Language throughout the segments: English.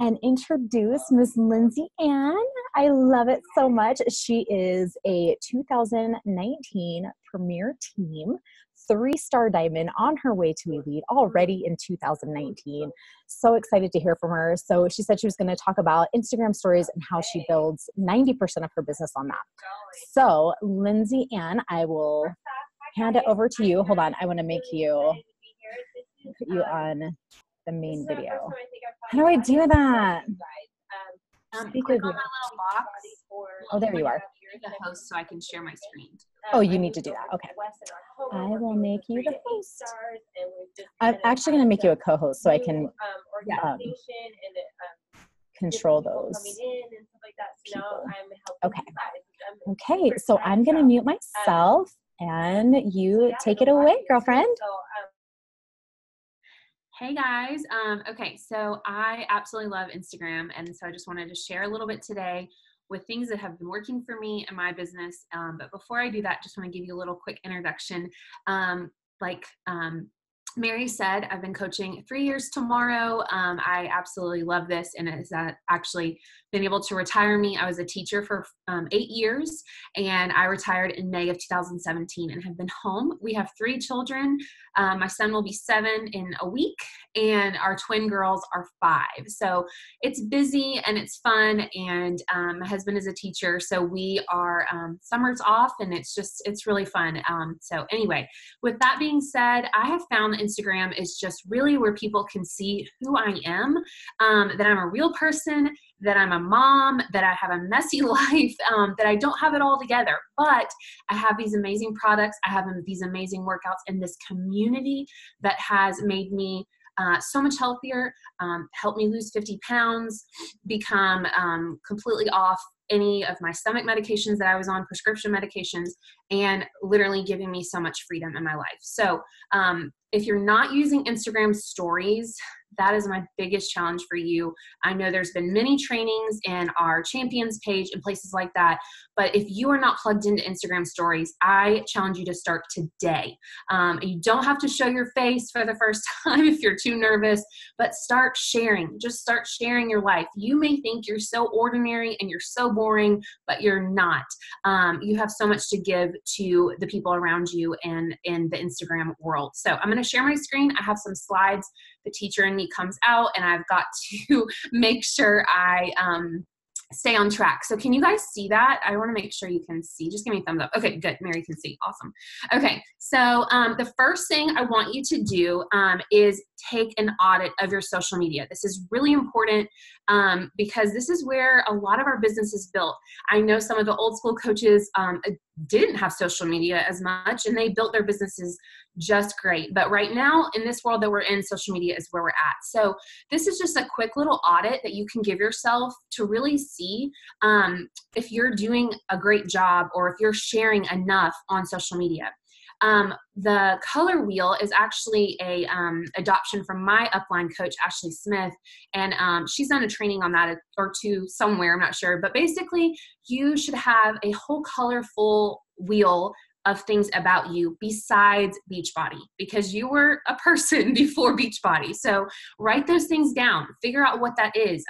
and introduce Miss LindsayAnn. I love it so much. She is a 2019 Premier Team 3-star diamond on her way to elite already in 2019. So excited to hear from her. So she said she was going to talk about Instagram stories and how she builds 90% of her business on that. So LindsayAnn, I will hand it over to you. Hold on. I want to make you, put you on the main video. How do I do that? Click on the little box. Oh, there you are. The host, so I can share my screen. Oh, you need to do that. Okay. I will make you the host. I'm actually going to make you a co-host so I can control those people. Okay. Okay. So I'm going to mute myself and you take it away, girlfriend. Hey guys. Okay. So I absolutely love Instagram. And so I just wanted to share a little bit today with things that have been working for me and my business. But before I do that, just want to give you a little quick introduction. Mary said, I've been coaching 3 years tomorrow. I absolutely love this, and it has actually been able to retire me. I was a teacher for 8 years, and I retired in May of 2017 and have been home. We have 3 children. My son will be 7 in a week, and our twin girls are 5. So it's busy and it's fun, and my husband is a teacher, so we are summers off, and it's really fun. So anyway, with that being said, I have found that Instagram is just really where people can see who I am, that I'm a real person, that I'm a mom, that I have a messy life, that I don't have it all together, but I have these amazing products. I have these amazing workouts and this community that has made me so much healthier, helped me lose 50 pounds, become completely off any of my stomach medications that I was on, prescription medications, and literally giving me so much freedom in my life. So if you're not using Instagram stories, that is my biggest challenge for you. I know there's been many trainings in our champions page and places like that, but if you are not plugged into Instagram stories, I challenge you to start today. You don't have to show your face for the first time if you're too nervous, but start sharing. Just start sharing your life. You may think you're so ordinary and you're so boring, but you're not. You have so much to give to the people around you and in the Instagram world. So I'm going to share my screen. I have some slides. The teacher in me comes out, and I've got to make sure I stay on track. So can you guys see that? I want to make sure you can see. Just give me a thumbs up. Okay, good. Mary can see. Awesome. Okay, so the first thing I want you to do is take an audit of your social media. This is really important because this is where a lot of our business is built. I know some of the old school coaches didn't have social media as much, and they built their businesses just great. But right now in this world that we're in, social media is where we're at. So this is just a quick little audit that you can give yourself to really see if you're doing a great job or if you're sharing enough on social media. The color wheel is actually a adoption from my upline coach, Ashley Smith, and she's done a training on that or two somewhere, I'm not sure, but basically you should have a whole colorful wheel of things about you besides Beachbody, because you were a person before Beachbody. So write those things down, figure out what that is.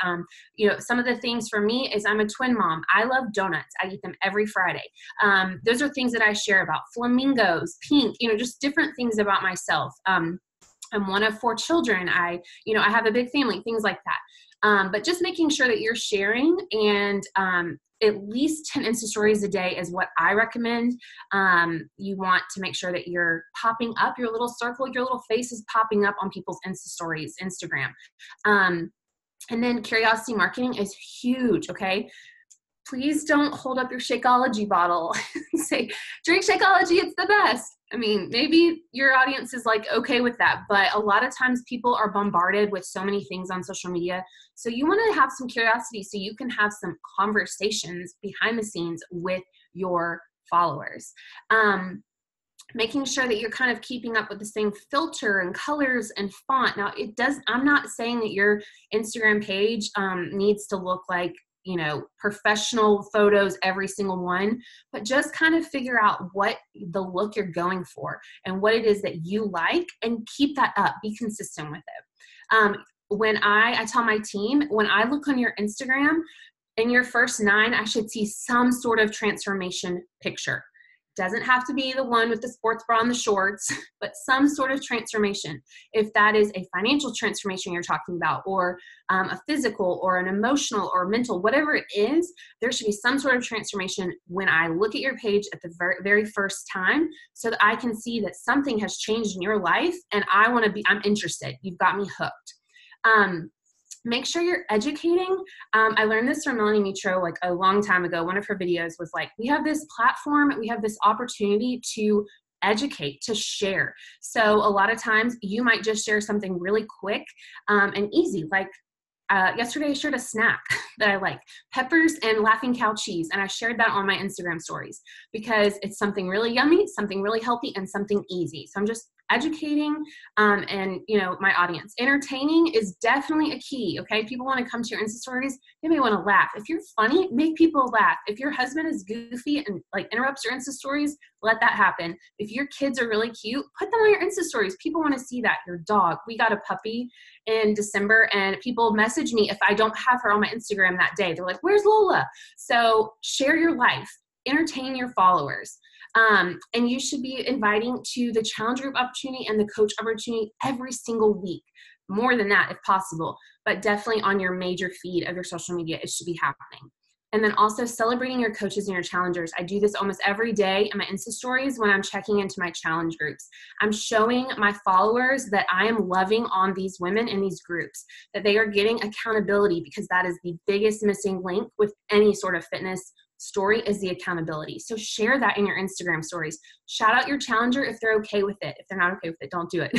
Some of the things for me is I'm a twin mom. I love donuts. I eat them every Friday. Those are things that I share about. Flamingos, pink, just different things about myself. I'm one of 4 children. I have a big family, things like that. But just making sure that you're sharing, and at least 10 Insta stories a day is what I recommend. You want to make sure that you're popping up your little circle, your little face is popping up on people's Insta stories, Instagram. And then curiosity marketing is huge, okay? Please don't hold up your Shakeology bottle and say, drink Shakeology, it's the best. I mean, maybe your audience is like okay with that, but a lot of times people are bombarded with so many things on social media. So you want to have some curiosity so you can have some conversations behind the scenes with your followers. Making sure that you're kind of keeping up with the same filter and colors and font. Now I'm not saying that your Instagram page needs to look like professional photos, every single one, but just kind of figure out what the look you're going for and what it is that you like, and keep that up, be consistent with it. when I tell my team, when I look on your Instagram, in your first 9, I should see some sort of transformation picture. Doesn't have to be the one with the sports bra and the shorts, but some sort of transformation. If that is a financial transformation you're talking about, or a physical or an emotional or mental, whatever it is, there should be some sort of transformation when I look at your page at the very, very first time, so that I can see that something has changed in your life and I'm interested. You've got me hooked. Make sure you're educating. I learned this from Melanie Mitro like a long time ago. One of her videos was like, we have this platform, we have this opportunity to educate, to share. So a lot of times you might just share something really quick and easy. Like yesterday I shared a snack that I like, peppers and Laughing Cow cheese. And I shared that on my Instagram stories because it's something really yummy, something really healthy, and something easy. So I'm just educating and my audience. Entertaining is definitely a key. Okay, people want to come to your Insta stories, they may want to laugh. If you're funny, make people laugh. If your husband is goofy and like interrupts your Insta stories, let that happen. If your kids are really cute, put them on your Insta stories. People want to see that. Your dog, we got a puppy in December, and people message me if I don't have her on my Instagram that day. They're like, where's Lola? So share your life, entertain your followers. And you should be inviting to the challenge group opportunity and the coach opportunity every single week. More than that if possible, but definitely on your major feed of your social media, it should be happening. And then also celebrating your coaches and your challengers. I do this almost every day in my Insta stories when I'm checking into my challenge groups. I'm showing my followers that I am loving on these women in these groups, that they are getting accountability, because that is the biggest missing link with any sort of fitness story, is the accountability. So share that in your Instagram stories. Shout out your challenger if they're okay with it. If they're not okay with it, don't do it.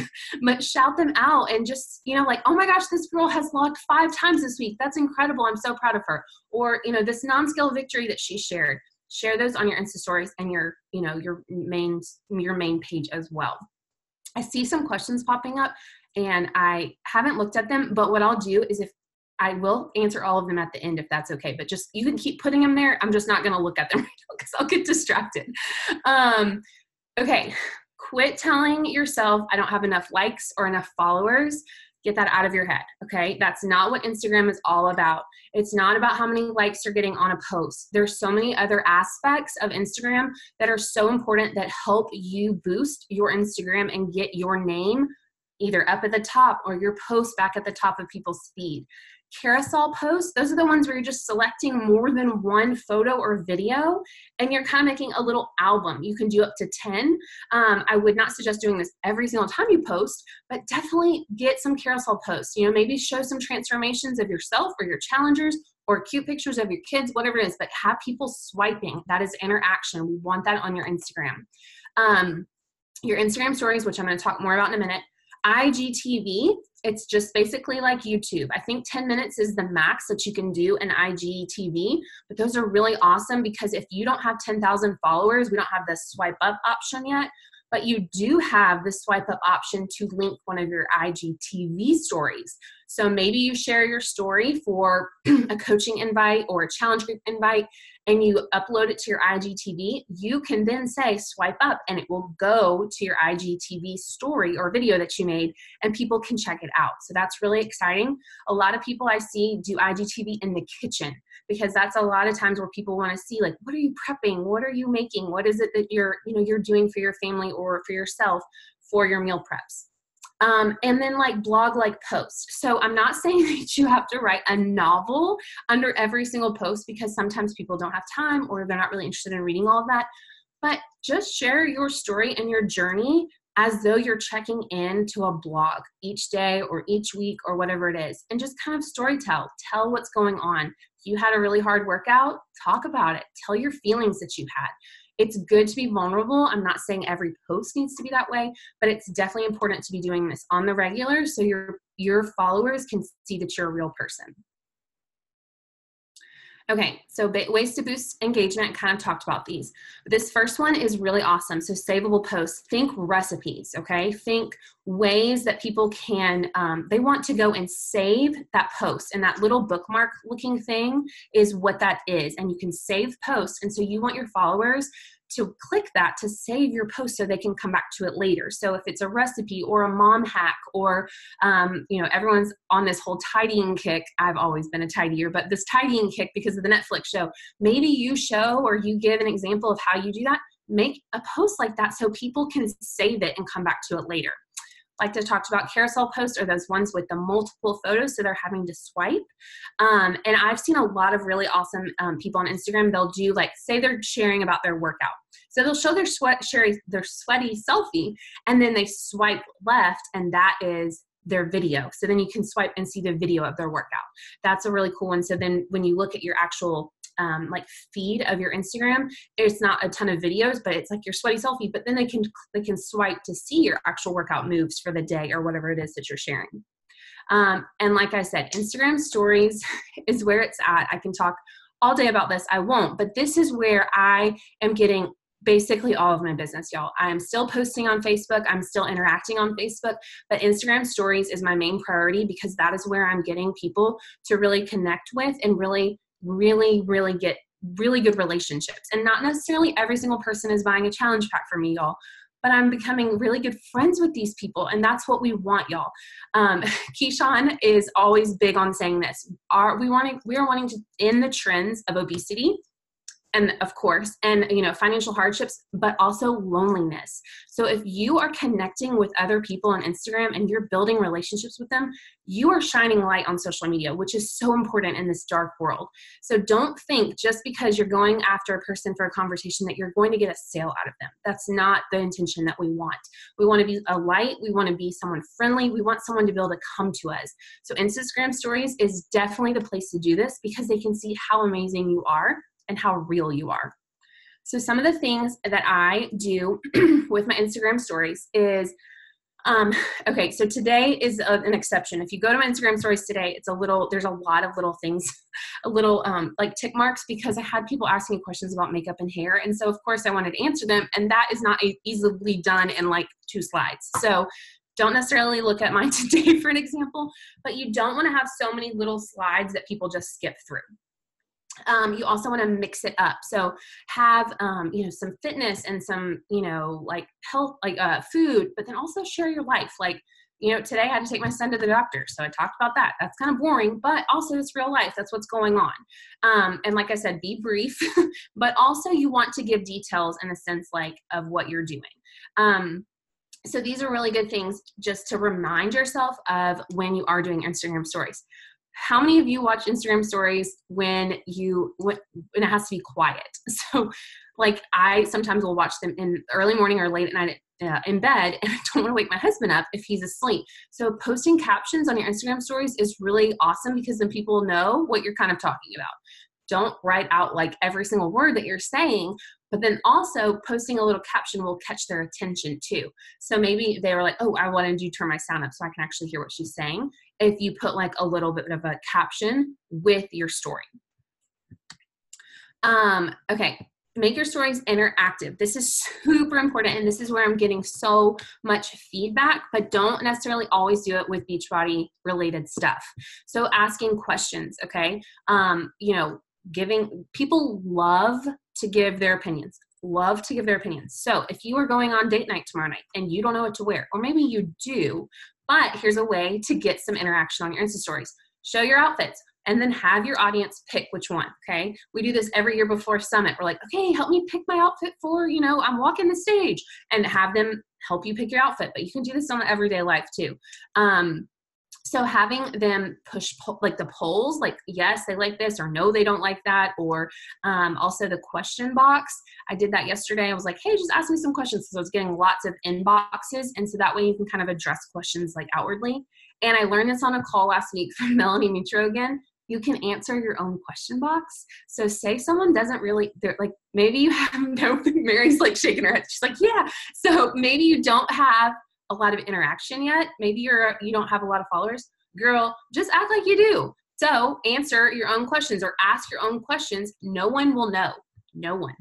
But shout them out and just, like, oh my gosh, this girl has logged 5 times this week. That's incredible. I'm so proud of her. Or, this non-scale victory that she shared. Share those on your Insta stories and your main page as well. I see some questions popping up and I haven't looked at them, but what I'll do is I will answer all of them at the end if that's okay, but just, you can keep putting them there. I'm just not going to look at them right now because I'll get distracted. Okay. Quit telling yourself I don't have enough likes or enough followers. Get that out of your head. Okay. That's not what Instagram is all about. It's not about how many likes you're getting on a post. There's so many other aspects of Instagram that are so important that help you boost your Instagram and get your name either up at the top or your post back at the top of people's feed. Carousel posts, those are the ones where you're just selecting more than one photo or video and you're kind of making a little album. You can do up to 10. I would not suggest doing this every single time you post, but definitely get some carousel posts. Maybe show some transformations of yourself or your challengers, or cute pictures of your kids, whatever it is, but have people swiping. That is interaction. We want that on your Instagram. Your Instagram stories, which I'm going to talk more about in a minute. IGTV, it's just basically like YouTube. I think 10 minutes is the max that you can do in IGTV, but those are really awesome because if you don't have 10,000 followers, we don't have the swipe up option yet, but you do have the swipe up option to link one of your IGTV stories. So maybe you share your story for a coaching invite or a challenge group invite and you upload it to your IGTV. You can then say swipe up and it will go to your IGTV story or video that you made and people can check it out. So that's really exciting. A lot of people I see do IGTV in the kitchen because that's a lot of times where people want to see, like, what are you prepping? What are you making? What is it that you're doing for your family or for yourself for your meal preps? And then like blog like post. So I'm not saying that you have to write a novel under every single post because sometimes people don't have time or they're not really interested in reading all of that, but just share your story and your journey as though you're checking in to a blog each day or each week or whatever it is, and just kind of tell what's going on. If you had a really hard workout, talk about it. Tell your feelings that you've had. It's good to be vulnerable. I'm not saying every post needs to be that way, but it's definitely important to be doing this on the regular so your followers can see that you're a real person. Okay, so ways to boost engagement, kind of talked about these. This first one is really awesome. So savable posts, think recipes, okay? Think ways that people can, they want to go and save that post, and that little bookmark looking thing is what that is. And you can save posts. And so you want your followers to click that to save your post so they can come back to it later. So if it's a recipe or a mom hack or, everyone's on this whole tidying kick. I've always been a tidier, but this tidying kick because of the Netflix show, maybe you show or you give an example of how you do that. Make a post like that so people can save it and come back to it later. Like to talk about carousel posts are those ones with the multiple photos, so they're having to swipe. And I've seen a lot of really awesome people on Instagram. They'll do say they're sharing about their workout. So they'll show their sweaty selfie, and then they swipe left, and that is their video. So then you can swipe and see the video of their workout. That's a really cool one. So then when you look at your actual feed of your Instagram, it's not a ton of videos, but it's like your sweaty selfie, but then they can swipe to see your actual workout moves for the day or whatever it is that you're sharing. And like I said, Instagram stories is where it's at. I can talk all day about this. I won't, but this is where I am getting basically all of my business, y'all. I'm still posting on Facebook. I'm still interacting on Facebook, but Instagram stories is my main priority because that is where I'm getting people to really connect with and really get really good relationships. And not necessarily every single person is buying a challenge pack from me, y'all, but I'm becoming really good friends with these people. And that's what we want, y'all. Keyshawn is always big on saying this. We are wanting to end the trends of obesity, and of course, and financial hardships, but also loneliness. So if you are connecting with other people on Instagram and you're building relationships with them, you are shining light on social media, which is so important in this dark world. So don't think just because you're going after a person for a conversation that you're going to get a sale out of them. That's not the intention that we want. We want to be a light. We want to be someone friendly. We want someone to be able to come to us. So Instagram stories is definitely the place to do this because they can see how amazing you are and how real you are. So some of the things that I do with my Instagram stories is, okay, so today is an exception. If you go to my Instagram stories today, there's a lot of little things, like tick marks, because I had people asking me questions about makeup and hair. And so of course I wanted to answer them, and that is not easily done in 2 slides. So don't necessarily look at mine today for an example, but you don't want to have so many little slides that people just skip through. You also want to mix it up. So have, some fitness and some, health, food, but then also share your life. Today I had to take my son to the doctor. So I talked about that. That's kind of boring, but also it's real life. That's what's going on. And like I said, be brief, but also you want to give details in a sense of what you're doing. So these are really good things just to remind yourself of when you are doing Instagram stories. How many of you watch Instagram stories when it has to be quiet? So I sometimes will watch them in early morning or late at night in bed, and I don't want to wake my husband up if he's asleep. So posting captions on your Instagram stories is really awesome because then people know what you're kind of talking about. Don't write out every single word that you're saying, but then also posting a little caption will catch their attention too. So maybe they were like, oh, I wanted you to turn my sound up so I can actually hear what she's saying. If you put a little bit of a caption with your story. Okay, make your stories interactive. This is super important, and this is where I'm getting so much feedback, but don't necessarily always do it with Beachbody related stuff. So asking questions, okay? People love to give their opinions. So if you are going on date night tomorrow night and you don't know what to wear, or maybe you do, but here's a way to get some interaction on your Insta stories. Show your outfits and then have your audience pick which one, okay? We do this every year before Summit. We're like, okay, help me pick my outfit for, I'm walking the stage, and have them help you pick your outfit. But you can do this on everyday life too. So having them push the polls, yes, they like this, or no, they don't like that, or also the question box. I did that yesterday. I was like, hey, just ask me some questions. So I was getting lots of inboxes, and so that way you can kind of address questions outwardly. And I learned this on a call last week from Melanie Mitro again. You can answer your own question box. So say someone doesn't really, maybe you have no, Mary's shaking her head. She's like, yeah. So maybe you don't have a lot of interaction yet. Maybe you don't have a lot of followers. Girl, just act like you do. So answer your own questions or ask your own questions. No one will know. No one.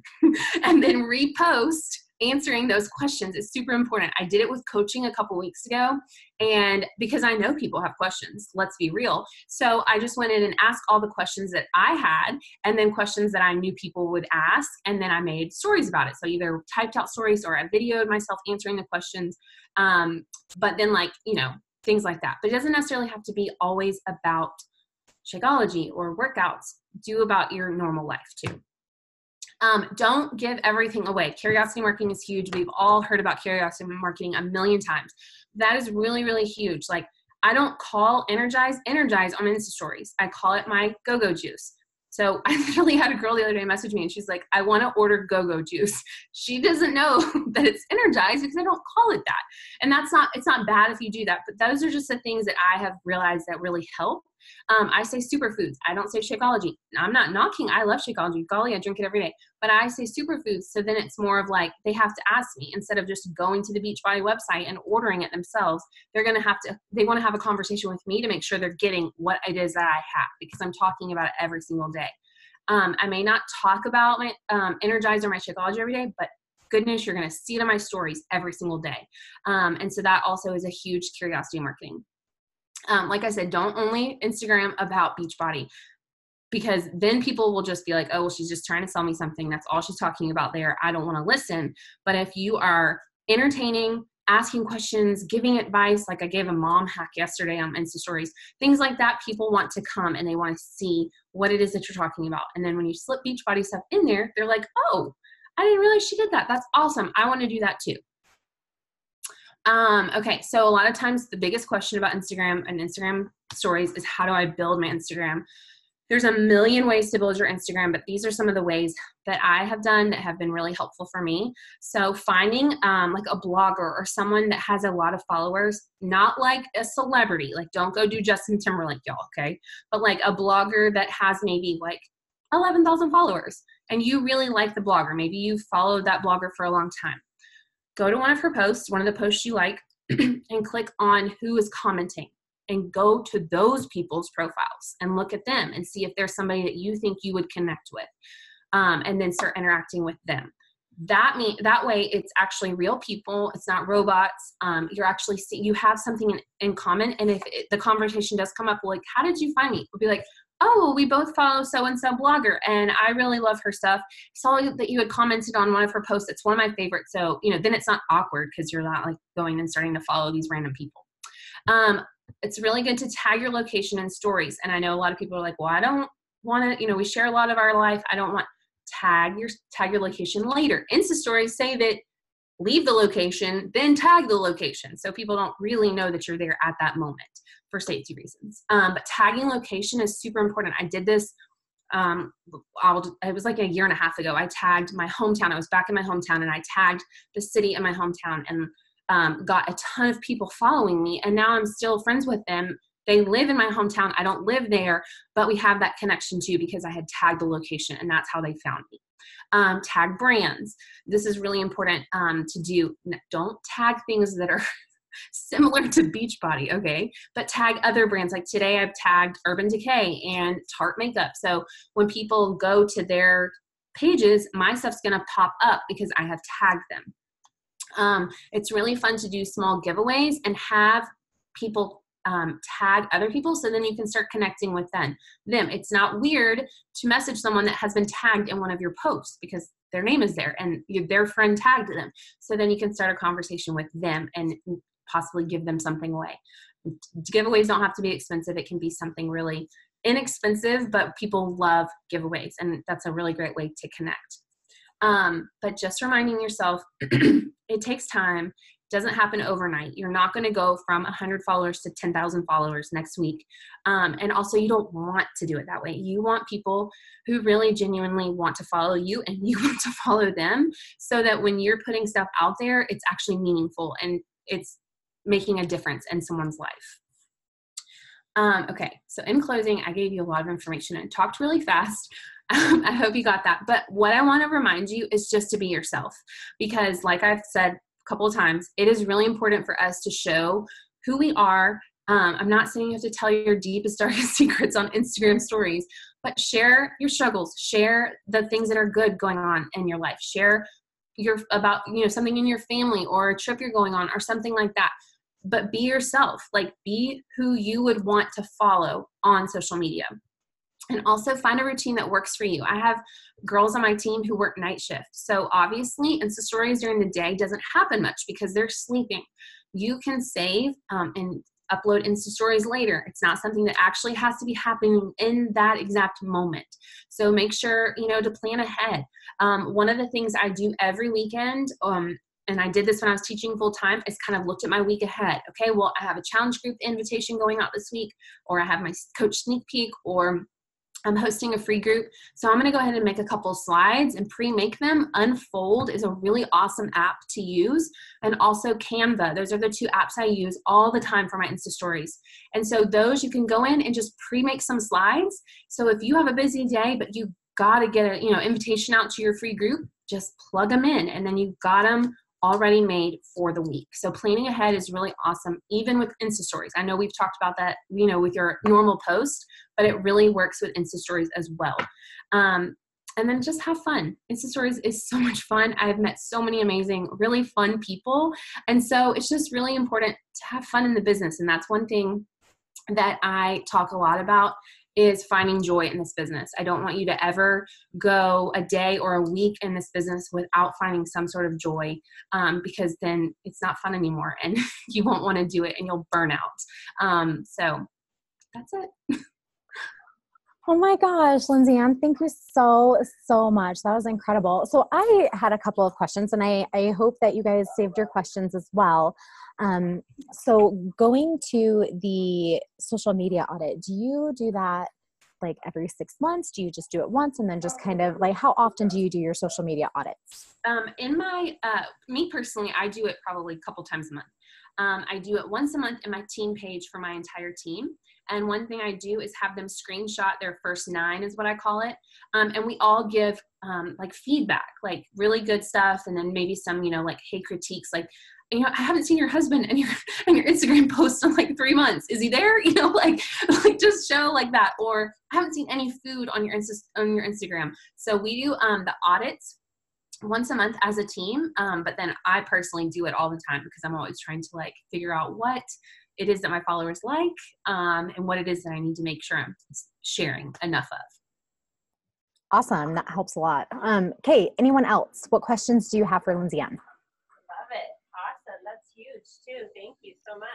And then repost answering those questions is super important. I did it with coaching a couple weeks ago, and because I know people have questions, let's be real. So I just went in and asked all the questions that I had, and then questions that I knew people would ask, and then I made stories about it. So either typed out stories or I videoed myself answering the questions, but then things like that. But it doesn't necessarily have to be always about Shakeology or workouts. Do about your normal life too. Don't give everything away. Curiosity marketing is huge. We've all heard about curiosity marketing a million times. That is really, really huge. Like, I don't call Energize on Insta stories. I call it my go-go juice. So I literally had a girl the other day message me and she's like, I want to order go-go juice. She doesn't know that it's Energize because I don't call it that. And it's not bad if you do that, but those are just the things that I have realized that really help. I say superfoods. I don't say Shakeology. I'm not knocking. I love Shakeology. Golly, I drink it every day. But I say superfoods. So then it's more of like they have to ask me instead of just going to the Beachbody website and ordering it themselves. They want to have a conversation with me to make sure they're getting what it is that I have, because I'm talking about it every single day. I may not talk about my Energize or my Shakeology every day, but good news, you're going to see it in my stories every single day. And so that also is a huge curiosity marketing. Like I said, don't only Instagram about Beachbody, because then people will just be like, oh, well, she's just trying to sell me something. That's all she's talking about there. I don't want to listen. But if you are entertaining, asking questions, giving advice, like I gave a mom hack yesterday on Insta stories, things like that, people want to come and they want to see what it is that you're talking about. And then when you slip Beachbody stuff in there, they're like, oh, I didn't realize she did that. That's awesome. I want to do that too. Okay, so a lot of times the biggest question about Instagram and Instagram stories is, how do I build my Instagram? There's a million ways to build your Instagram, but these are some of the ways that I have done that have been really helpful for me. So finding like a blogger or someone that has a lot of followers, not like a celebrity, like don't go do Justin Timberlake, y'all, okay? But like a blogger that has maybe like 11,000 followers and you really like the blogger. Maybe you've followed that blogger for a long time. Go to one of her posts, one of the posts you like, and click on who is commenting, and go to those people's profiles and look at them and see if there's somebody that you think you would connect with, and then start interacting with them. That way it's actually real people. It's not robots. You're actually you have something in common. And if the conversation does come up, like, how did you find me? We'll be like, oh, we both follow so-and-so blogger, and I really love her stuff. Saw that you had commented on one of her posts. It's one of my favorites. So, then it's not awkward because you're not like going and starting to follow these random people. It's really good to tag your location in stories. And I know a lot of people are like, well, I don't want to, we share a lot of our life. I don't want tag your location later. Insta stories say that leave the location, then tag the location. So people don't really know that you're there at that moment for safety reasons. But tagging location is super important. I did this, it was like a year and a half ago. I tagged my hometown. I was back in my hometown and I tagged the city in my hometown and got a ton of people following me. And now I'm still friends with them. They live in my hometown. I don't live there, but we have that connection too because I had tagged the location and that's how they found me. Tag brands. This is really important to do. Don't tag things that are similar to Beachbody, okay? But tag other brands. Like today I've tagged Urban Decay and Tarte Makeup. So when people go to their pages, my stuff's gonna pop up because I have tagged them. It's really fun to do small giveaways and have people tag other people so then you can start connecting with them. It's not weird to message someone that has been tagged in one of your posts because their name is there and their friend tagged them. So then you can start a conversation with them and possibly give them something away. Giveaways don't have to be expensive. It can be something really inexpensive, but people love giveaways and that's a really great way to connect. But just reminding yourself, it takes time. Doesn't happen overnight. You're not going to go from 100 followers to 10,000 followers next week. And also you don't want to do it that way. You want people who really genuinely want to follow you and you want to follow them so that when you're putting stuff out there, it's actually meaningful and it's making a difference in someone's life. Okay. So in closing, I gave you a lot of information and talked really fast. I hope you got that. But what I want to remind you is just to be yourself because like I've said, couple of times, it is really important for us to show who we are. I'm not saying you have to tell your deepest, darkest secrets on Instagram stories, but share your struggles, share the things that are good going on in your life, share about, something in your family or a trip you're going on or something like that. But be yourself, like be who you would want to follow on social media. And also find a routine that works for you. I have girls on my team who work night shift. So obviously Insta stories during the day doesn't happen much because they're sleeping. You can save and upload Insta stories later. It's not something that actually has to be happening in that exact moment. So make sure, to plan ahead. One of the things I do every weekend, and I did this when I was teaching full time, is kind of looked at my week ahead. Okay, well, I have a challenge group invitation going out this week, or I have my coach sneak peek, or I'm hosting a free group. So I'm going to go ahead and make a couple slides and pre-make them. Unfold is a really awesome app to use. And also Canva. Those are the two apps I use all the time for my Insta stories. And so those you can go in and just pre-make some slides. So if you have a busy day, but you got to get a, invitation out to your free group, just plug them in and then you've got them already made for the week. So planning ahead is really awesome, even with Insta stories. I know we've talked about that, with your normal post, but it really works with Insta stories as well. And then just have fun. Insta stories is so much fun. I've met so many amazing, really fun people. And so it's just really important to have fun in the business. And that's one thing that I talk a lot about, is finding joy in this business. I don't want you to ever go a day or a week in this business without finding some sort of joy, because then it's not fun anymore and you won't want to do it and you'll burn out. So that's it. Oh my gosh, LindsayAnn, thank you so, so much. That was incredible. So I had a couple of questions, and I hope that you guys saved your questions as well. So going to the social media audit, do you do that like every 6 months? Do you just do it once and then just kind of like, how often do you do your social media audits? In my, me personally, I do it probably a couple times a month. I do it once a month in my team page for my entire team. And one thing I do is have them screenshot their first 9 is what I call it. And we all give like feedback, like really good stuff. And then maybe some, like, hey, critiques, like, I haven't seen your husband and your Instagram post in like 3 months. Is he there? Like just show like that. Or I haven't seen any food on your Instagram. So we do the audits once a month as a team. But then I personally do it all the time because I'm always trying to like figure out what it is that my followers like, and what it is that I need to make sure I'm sharing enough of. Awesome. That helps a lot. Okay. Anyone else? What questions do you have for LindsayAnn? Love it. Awesome. That's huge too. Thank you so much.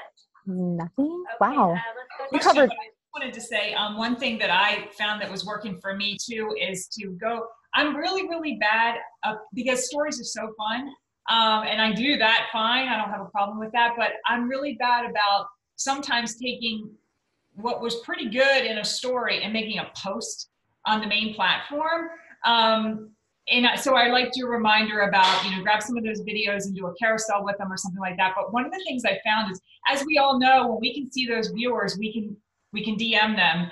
Nothing? Okay, Wow. Let's We covered. I wanted to say one thing that I found that was working for me too is to go. I'm really, really bad because stories are so fun. And I do that fine. I don't have a problem with that. But I'm really bad about sometimes taking what was pretty good in a story and making a post on the main platform. So I liked your reminder about, grab some of those videos and do a carousel with them or something like that. But one of the things I found is, as we all know, when we can see those viewers, we can DM them,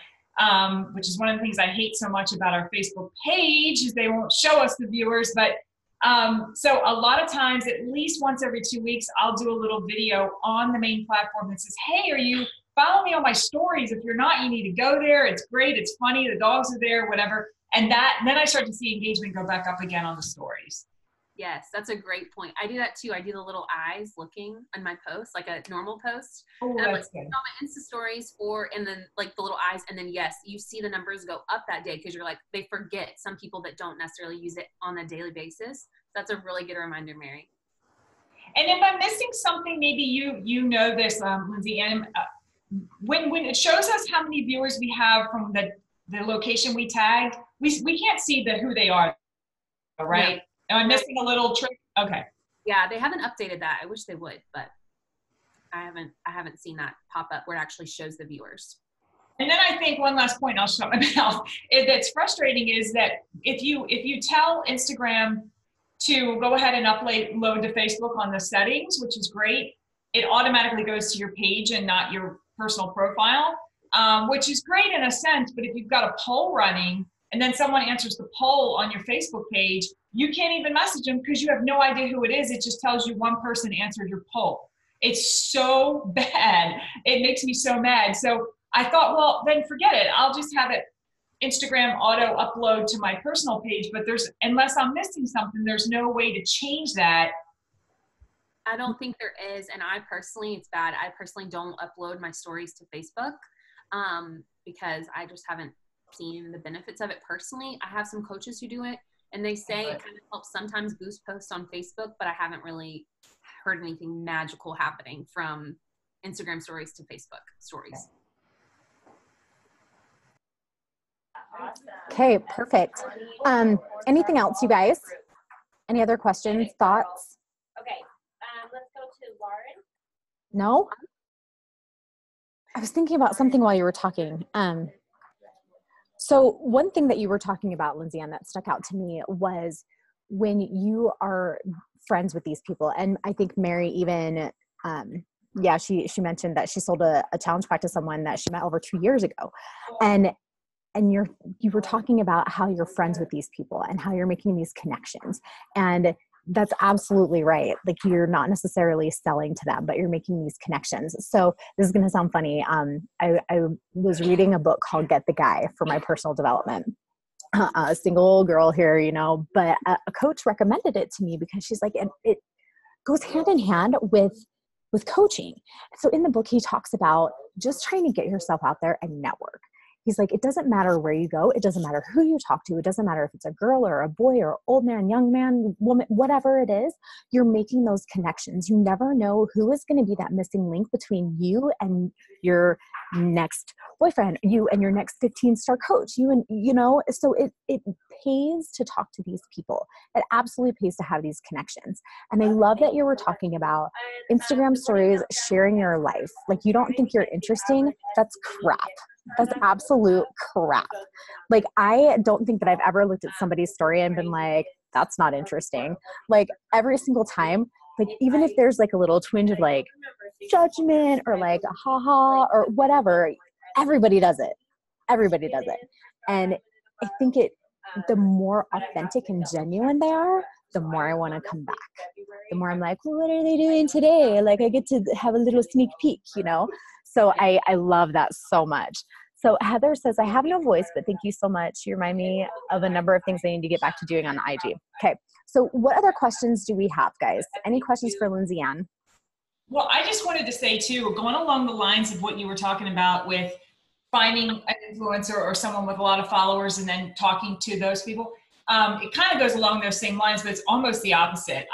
which is one of the things I hate so much about our Facebook page is they won't show us the viewers. But so a lot of times, at least once every 2 weeks, I'll do a little video on the main platform that says, hey, are you follow me on my stories? If you're not, you need to go there. It's great. It's funny. The dogs are there, whatever. And then I start to see engagement go back up again on the stories. Yes, that's a great point. I do that too. I do the little eyes looking on my post, like a normal post. Oh, and I'm that's like, good. on my Insta stories, and then like the little eyes. And then yes, you see the numbers go up that day because you're like, they forget some people that don't necessarily use it on a daily basis. That's a really good reminder, Mary. And if I'm missing something, maybe you know this, LindsayAnn, when it shows us how many viewers we have from the location we tagged, we can't see who they are, right? No. Am I missing a little trick? Okay. Yeah, they haven't updated that. I wish they would, but I haven't seen that pop up where it actually shows the viewers. And then I think one last point, I'll shut my mouth, that's frustrating is that if you tell Instagram to go ahead and upload to Facebook on the settings, which is great, it automatically goes to your page and not your personal profile, which is great in a sense. But if you've got a poll running and then someone answers the poll on your Facebook page, you can't even message them because you have no idea who it is. It just tells you one person answered your poll. It's so bad. It makes me so mad. So I thought, well, then forget it. I'll just have it Instagram auto upload to my personal page, but unless I'm missing something, there's no way to change that. I don't think there is. And it's bad. I personally don't upload my stories to Facebook because I just haven't seen the benefits of it personally. I have some coaches who do it, and they say it kind of helps sometimes boost posts on Facebook, but I haven't really heard anything magical happening from Instagram stories to Facebook stories. Okay, perfect. Anything else, you guys? Any other questions, thoughts? Okay, let's go to Lauren. No? I was thinking about something while you were talking. So one thing that you were talking about, LindsayAnn, that stuck out to me was when you are friends with these people. And I think Mary even, she mentioned that she sold a challenge pack to someone that she met over 2 years ago. And you were talking about how you're friends with these people and how you're making these connections. And that's absolutely right. Like, you're not necessarily selling to them, but you're making these connections. So this is going to sound funny. I was reading a book called Get the Guy for my personal development. A single girl here, but a coach recommended it to me because she's like, it goes hand in hand with coaching. So in the book, he talks about just trying to get yourself out there and network. He's like, it doesn't matter where you go. It doesn't matter who you talk to. It doesn't matter if it's a girl or a boy or old man, young man, woman, whatever it is, you're making those connections. You never know who is going to be that missing link between you and your next boyfriend, you and your next 15-star coach, so it pays to talk to these people. It absolutely pays to have these connections. And I love that you were talking about Instagram stories, sharing your life. Like, you don't think you're interesting? That's crap. That's absolute crap. Like, I don't think that I've ever looked at somebody's story and been like, that's not interesting. Like, every single time, like, even if there's like a little twinge of like judgment or like a ha-ha or whatever, everybody does it. Everybody does it. And I think the more authentic and genuine they are, the more I want to come back. The more I'm like, well, what are they doing today? Like, I get to have a little sneak peek, So I love that so much. So Heather says, I have no voice, but thank you so much. You remind me of a number of things I need to get back to doing on IG. Okay. So what other questions do we have, guys? Any questions for LindsayAnn? Well, I just wanted to say too, going along the lines of what you were talking about with finding an influencer or someone with a lot of followers and then talking to those people, it kind of goes along those same lines, but it's almost the opposite.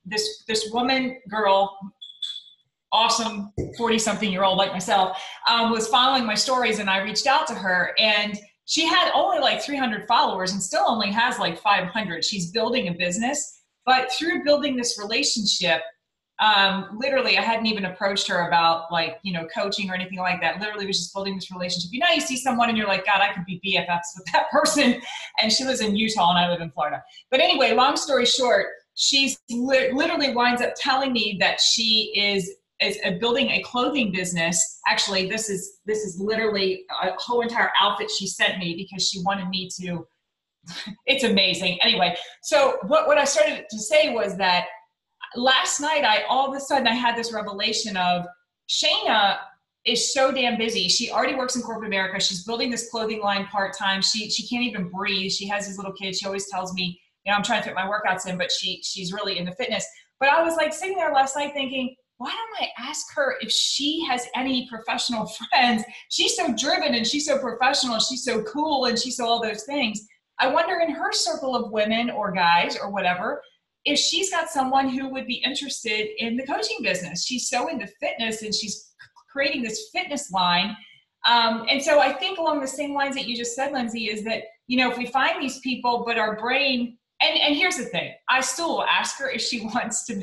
This girl, awesome 40-something-year-old like myself, was following my stories, and I reached out to her, and she had only like 300 followers and still only has like 500. She's building a business, but through building this relationship, literally I hadn't even approached her about coaching or anything like that. Literally was just building this relationship. You see someone and you're like, God, I could be BFFs with that person. And she lives in Utah and I live in Florida. But anyway, long story short, she's literally winds up telling me that she is building a clothing business. Actually, this is literally a whole entire outfit she sent me because she wanted me to. It's amazing. Anyway, so what I started to say was that last night, all of a sudden I had this revelation of Shayna is so damn busy. She already works in corporate America. She's building this clothing line part-time. She can't even breathe. She has these little kids. She always tells me, I'm trying to fit my workouts in, but she's really into fitness. But I was like sitting there last night thinking, why don't I ask her if she has any professional friends? She's so driven and she's so professional. She's so cool and she's so all those things. I wonder in her circle of women or guys or whatever, if she's got someone who would be interested in the coaching business. She's so into fitness and she's creating this fitness line. And so I think along the same lines that you just said, Lindsay, is that, if we find these people, but our brain, and here's the thing, I still will ask her if she wants to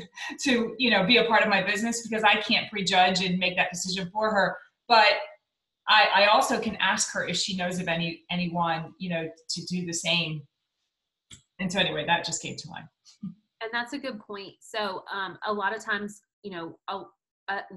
be a part of my business because I can't prejudge and make that decision for her. But I also can ask her if she knows of anyone, to do the same. And so anyway, that just came to mind. And that's a good point. So a lot of times,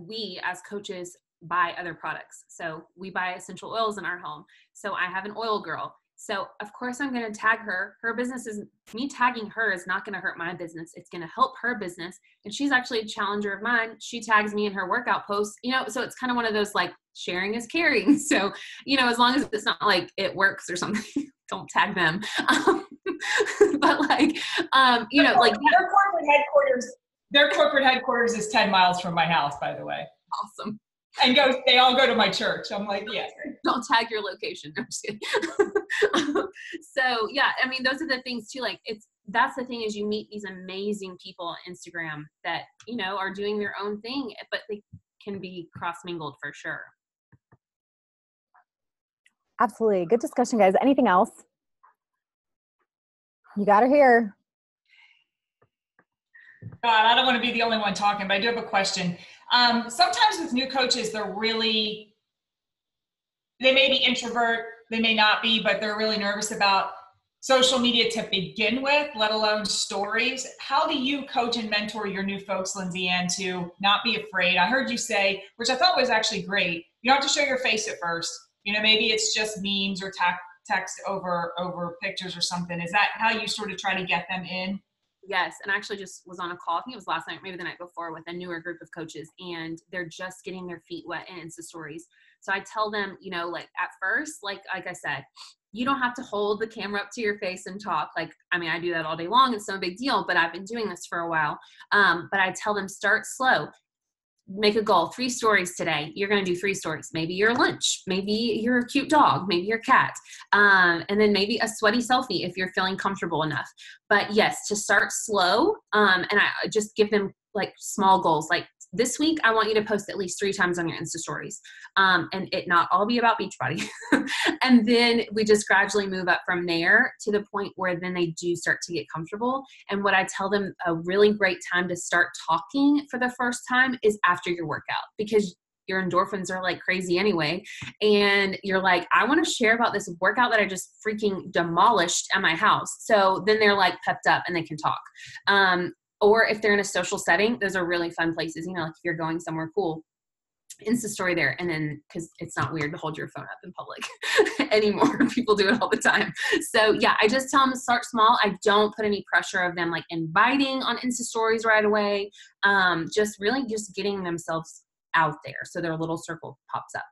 we as coaches buy other products. So we buy essential oils in our home. So I have an oil girl. So of course I'm going to tag her. Her business is, me tagging her is not going to hurt my business. It's going to help her business. And she's actually a challenger of mine. She tags me in her workout posts, so it's kind of one of those like sharing is caring. So, as long as it's not like it works or something, don't tag them. But like, like their corporate headquarters is 10 miles from my house, by the way. Awesome. And they all go to my church. I'm like, yeah. Don't tag your location. No, I'm just kidding. So yeah, I mean, those are the things too. Like that's the thing is you meet these amazing people on Instagram that, are doing their own thing, but they can be cross-mingled for sure. Absolutely. Good discussion, guys. Anything else? You got her here. God, I don't want to be the only one talking, but I do have a question. Sometimes with new coaches, they may be introvert, they may not be, but they're really nervous about social media to begin with, let alone stories. How do you coach and mentor your new folks, LindsayAnn, to not be afraid? I heard you say, which I thought was actually great, you don't have to show your face at first. Maybe it's just memes or text over pictures or something. Is that how you sort of try to get them in? Yes. And I actually just was on a call, I think it was last night, maybe the night before, with a newer group of coaches, and they're just getting their feet wet in Insta stories. So I tell them, like at first, like I said, you don't have to hold the camera up to your face and talk. Like, I do that all day long. It's no big deal, but I've been doing this for a while. But I tell them, start slow. Make a goal, 3 stories today. You're going to do 3 stories. Maybe your lunch, maybe your cute dog, maybe your cat. And then maybe a sweaty selfie if you're feeling comfortable enough. But yes, to start slow. And I just give them like small goals. Like this week, I want you to post at least 3 times on your Insta stories. And it not all be about Beachbody. And then we just gradually move up from there to the point where then they do start to get comfortable. And what I tell them, a really great time to start talking for the first time is after your workout, because your endorphins are like crazy anyway. And you're like, I want to share about this workout that I just freaking demolished at my house. So then they're like pepped up and they can talk. Or if they're in a social setting, those are really fun places. Like if you're going somewhere cool, Insta story there. And then, cause it's not weird to hold your phone up in public anymore. People do it all the time. So yeah, I just tell them to start small. I don't put any pressure of them like inviting on Insta stories right away. Just really just getting themselves out there. So their little circle pops up.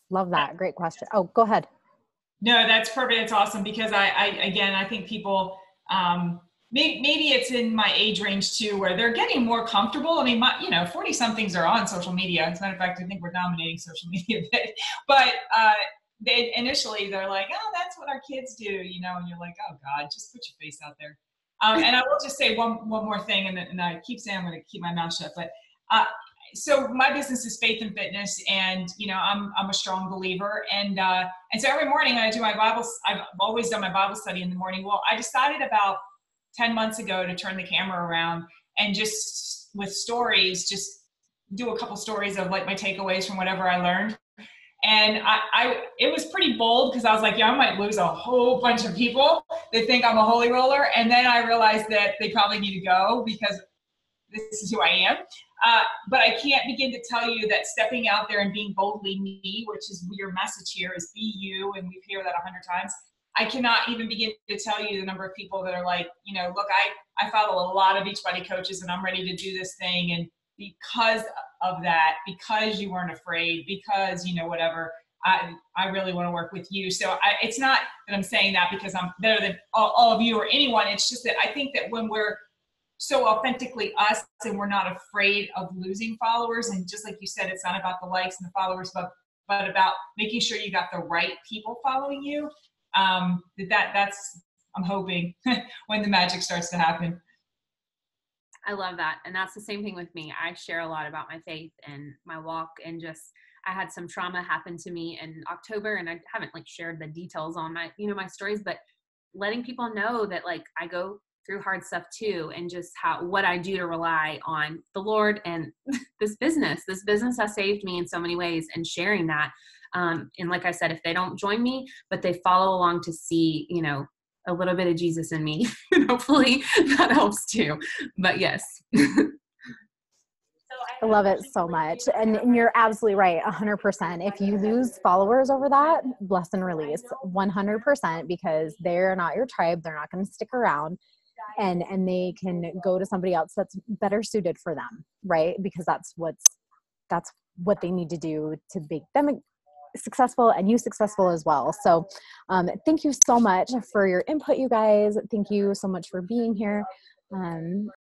Love that. Great question. Oh, go ahead. No, that's perfect. It's awesome because I think people, maybe it's in my age range too, where they're getting more comfortable. 40 somethings are on social media. As a matter of fact, I think we're dominating social media a bit, but, they're like, oh, that's what our kids do, and you're like, oh God, just put your face out there. And I will just say one more thing, and I keep saying I'm going to keep my mouth shut, but, so my business is faith and fitness, and I'm a strong believer, and so every morning I do my Bible. I've always done my Bible study in the morning. Well, I decided about 10 months ago to turn the camera around and just with stories, just do a couple stories of like my takeaways from whatever I learned. And it was pretty bold because I was like, yeah, I might lose a whole bunch of people that think I'm a holy roller, and then I realized that they probably need to go because this is who I am. But I can't begin to tell you that stepping out there and being boldly me, which is your message here, is be you, and we hear that 100 times. I cannot even begin to tell you the number of people that are like, look, I follow a lot of Beachbody coaches and I'm ready to do this thing. And because of that, because you weren't afraid, because, whatever, I really want to work with you. So it's not that I'm saying that because I'm better than all of you or anyone. It's just that I think that when we're so authentically us and we're not afraid of losing followers, and just like you said, it's not about the likes and the followers, but about making sure you got the right people following you. That's I'm hoping when the magic starts to happen. I love that. And that's the same thing with me. I share a lot about my faith and my walk, and just, I had some trauma happen to me in October, and I haven't like shared the details on my, my stories, but letting people know that like I go through hard stuff too, and just what I do to rely on the Lord and this business has saved me in so many ways, and sharing that. And like I said, if they don't join me, but they follow along to see, a little bit of Jesus in me, and hopefully that helps too. But yes. So I love it so much. And you're absolutely right, 100%. If you lose followers over that, bless and release, 100%, because they're not your tribe. They're not going to stick around, and they can go to somebody else that's better suited for them, right? Because that's what they need to do to make them successful and you successful as well. So thank you so much for your input, you guys. Thank you so much for being here.